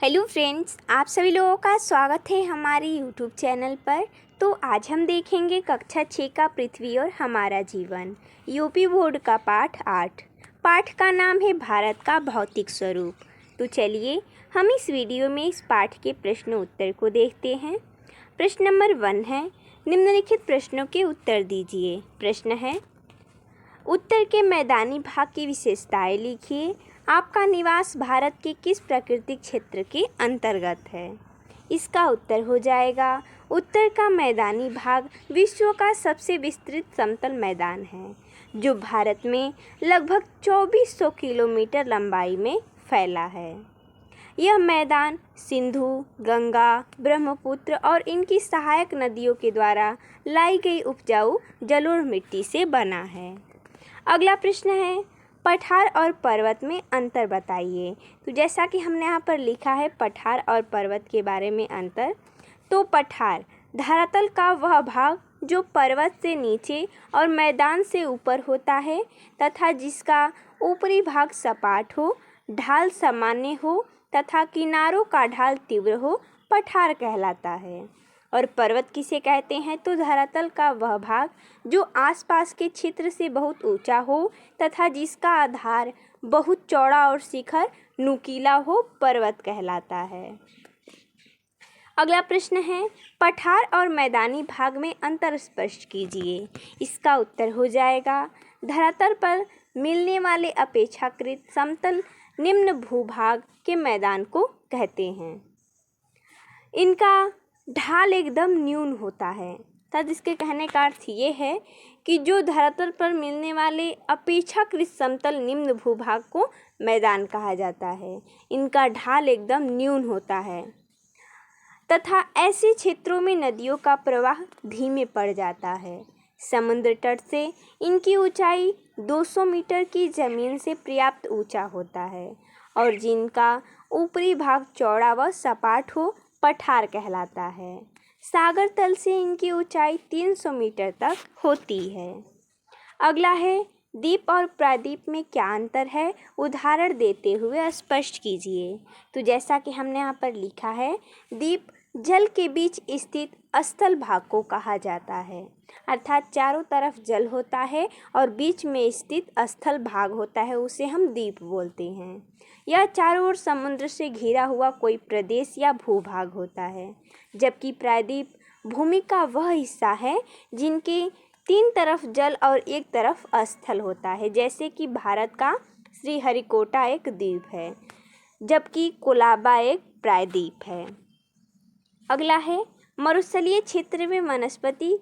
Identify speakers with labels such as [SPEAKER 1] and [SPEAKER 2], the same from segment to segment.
[SPEAKER 1] Hello friends, आप सभी लोगों का स्वागत है हमारे यूट्यूब चैनल पर। तो आज हम देखेंगे कक्षा 6 का पृथ्वी और हमारा जीवन, यूपी बोर्ड का पाठ 8। पाठ का नाम है भारत का भौतिक स्वरूप। तो चलिए हम इस वीडियो में इस पाठ के प्रश्न उत्तर को देखते हैं। प्रश्न नंबर 1 है, निम्नलिखित प्रश्नों के उत्तर दीजिए। प्रश्न है, उत्तर के मैदानी भाग की विशेषताएं लिखिए। आपका निवास भारत के किस प्राकृतिक क्षेत्र के अंतर्गत है? इसका उत्तर हो जाएगा, उत्तर का मैदानी भाग विश्व का सबसे विस्तृत समतल मैदान है, जो भारत में लगभग 2400 किलोमीटर लंबाई में फैला है। यह मैदान सिंधु, गंगा, ब्रह्मपुत्र और इनकी सहायक नदियों के द्वारा लाई गई उपजाऊ जलोढ़ मिट्टी से बना है। अगला प्रश्न है, पठार और पर्वत में अंतर बताइए। तो जैसा कि हमने यहाँ पर लिखा है पठार और पर्वत के बारे में अंतर, तो पठार धरातल का वह भाग जो पर्वत से नीचे और मैदान से ऊपर होता है तथा जिसका ऊपरी भाग सपाट हो, ढाल सामान्य हो तथा किनारों का ढाल तीव्र हो, पठार कहलाता है। और पर्वत किसे कहते हैं? तो धरातल का वह भाग जो आसपास के क्षेत्र से बहुत ऊंचा हो तथा जिसका आधार बहुत चौड़ा और शिखर नुकीला हो, पर्वत कहलाता है। अगला प्रश्न है, पठार और मैदानी भाग में अंतर स्पष्ट कीजिए। इसका उत्तर हो जाएगा, धरातल पर मिलने वाले अपेक्षाकृत समतल निम्न भूभाग के मैदान को कहते हैं। इनका ढाल एकदम न्यून होता है। तब इसके कहने का अर्थ ये है कि जो धरातल पर मिलने वाले अपेक्षाकृत समतल निम्न भूभाग को मैदान कहा जाता है, इनका ढाल एकदम न्यून होता है तथा ऐसे क्षेत्रों में नदियों का प्रवाह धीमे पड़ जाता है। समुद्र तट से इनकी ऊंचाई 200 मीटर की जमीन से पर्याप्त ऊंचा होता है और जिनका ऊपरी भाग चौड़ा व सपाट हो, पठार कहलाता है। सागर तल से इनकी ऊंचाई 300 मीटर तक होती है। अगला है, द्वीप और प्रायद्वीप में क्या अंतर है? उदाहरण देते हुए स्पष्ट कीजिए। तो जैसा कि हमने यहाँ पर लिखा है, द्वीप जल के बीच स्थित स्थल भाग को कहा जाता है, अर्थात चारों तरफ जल होता है और बीच में स्थित स्थल भाग होता है, उसे हम द्वीप बोलते हैं। यह चारों ओर समुद्र से घिरा हुआ कोई प्रदेश या भूभाग होता है, जबकि प्रायद्वीप भूमि का वह हिस्सा है जिनके 3 तरफ जल और एक तरफ स्थल होता है। जैसे कि भारत का श्रीहरिकोटा एक द्वीप है, जबकि कोलाबा एक प्रायद्वीप है। अगला है, मरुस्थलीय क्षेत्र में वनस्पति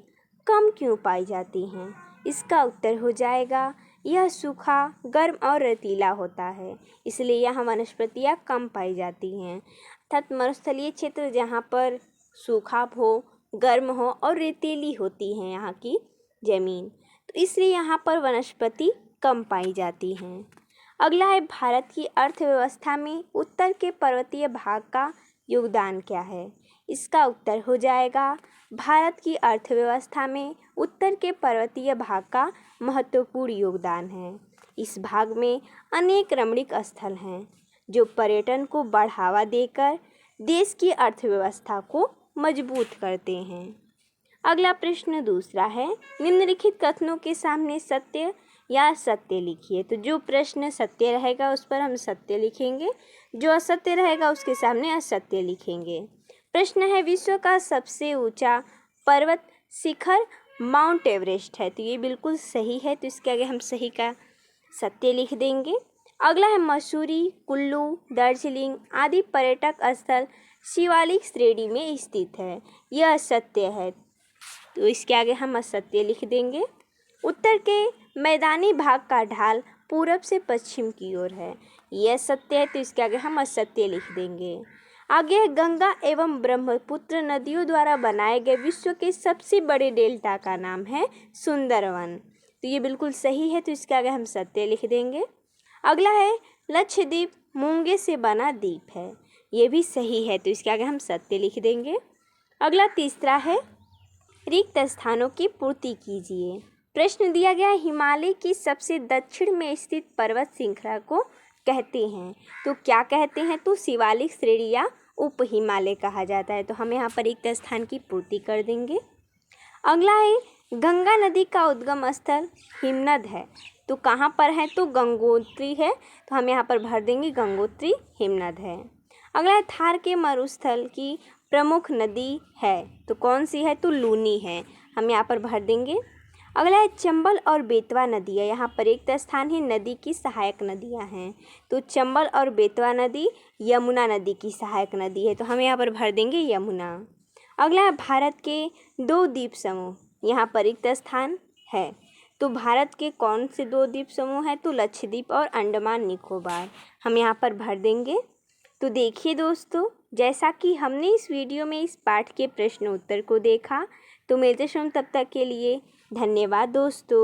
[SPEAKER 1] कम क्यों पाई जाती हैं? इसका उत्तर हो जाएगा, यह सूखा, गर्म और रेतीला होता है, इसलिए यहाँ वनस्पतियाँ कम पाई जाती हैं। अर्थात मरुस्थलीय क्षेत्र जहाँ पर सूखा हो, गर्म हो और रेतीली होती है यहाँ की ज़मीन, तो इसलिए यहाँ पर वनस्पति कम पाई जाती हैं। अगला है, भारत की अर्थव्यवस्था में उत्तर के पर्वतीय भाग का योगदान क्या है? इसका उत्तर हो जाएगा, भारत की अर्थव्यवस्था में उत्तर के पर्वतीय भाग का महत्वपूर्ण योगदान है। इस भाग में अनेक रमणीक स्थल हैं जो पर्यटन को बढ़ावा देकर देश की अर्थव्यवस्था को मजबूत करते हैं। अगला प्रश्न दूसरा है, निम्नलिखित कथनों के सामने सत्य या असत्य लिखिए। तो जो प्रश्न सत्य रहेगा उस पर हम सत्य लिखेंगे, जो असत्य रहेगा उसके सामने असत्य लिखेंगे। प्रश्न है, विश्व का सबसे ऊंचा पर्वत शिखर माउंट एवरेस्ट है। तो ये बिल्कुल सही है, तो इसके आगे हम सही का सत्य लिख देंगे। अगला है, मसूरी, कुल्लू, दार्जिलिंग आदि पर्यटक स्थल शिवालिक श्रेणी में स्थित है। यह सत्य है, तो इसके आगे हम असत्य लिख देंगे। उत्तर के मैदानी भाग का ढाल पूरब से पश्चिम की ओर है। यह सत्य है, तो इसके आगे हम असत्य लिख देंगे। आगे, गंगा एवं ब्रह्मपुत्र नदियों द्वारा बनाए गए विश्व के सबसे बड़े डेल्टा का नाम है सुंदरवन। तो ये बिल्कुल सही है, तो इसके आगे हम सत्य लिख देंगे। अगला है, लक्षद्वीप मूंगे से बना द्वीप है। ये भी सही है, तो इसके आगे हम सत्य लिख देंगे। अगला तीसरा है, रिक्त स्थानों की पूर्ति कीजिए। प्रश्न दिया गया, हिमालय की सबसे दक्षिण में स्थित पर्वत श्रृंखला को कहते हैं। तो क्या कहते हैं? तो शिवालिक श्रेणी या उप हिमालय कहा जाता है। तो हम यहाँ पर रिक्त स्थान की पूर्ति कर देंगे। अगला है गंगा नदी का उद्गम स्थल हिमनद है। तो कहाँ पर है? तो गंगोत्री है। तो हम यहाँ पर भर देंगे गंगोत्री हिमनद है। अगला है थार के मरुस्थल की प्रमुख नदी है। तो कौन सी है? तो लूनी है। हम यहाँ पर भर देंगे। अगला है चंबल और बेतवा नदियाँ। यहाँ पर एक स्थान है नदी की सहायक नदियाँ हैं। तो चंबल और बेतवा नदी यमुना नदी की सहायक नदी है। तो हम यहाँ पर भर देंगे यमुना। अगला है भारत के 2 द्वीप समूह। यहाँ पर रिक्त स्थान है। तो भारत के कौन से 2 द्वीप समूह हैं? तो लक्षद्वीप और अंडमान निकोबार। हम यहाँ पर भर देंगे। तो देखिए दोस्तों, जैसा कि हमने इस वीडियो में इस पाठ के प्रश्न उत्तर को देखा, तो मिलते हैं तब तक के लिए धन्यवाद दोस्तों।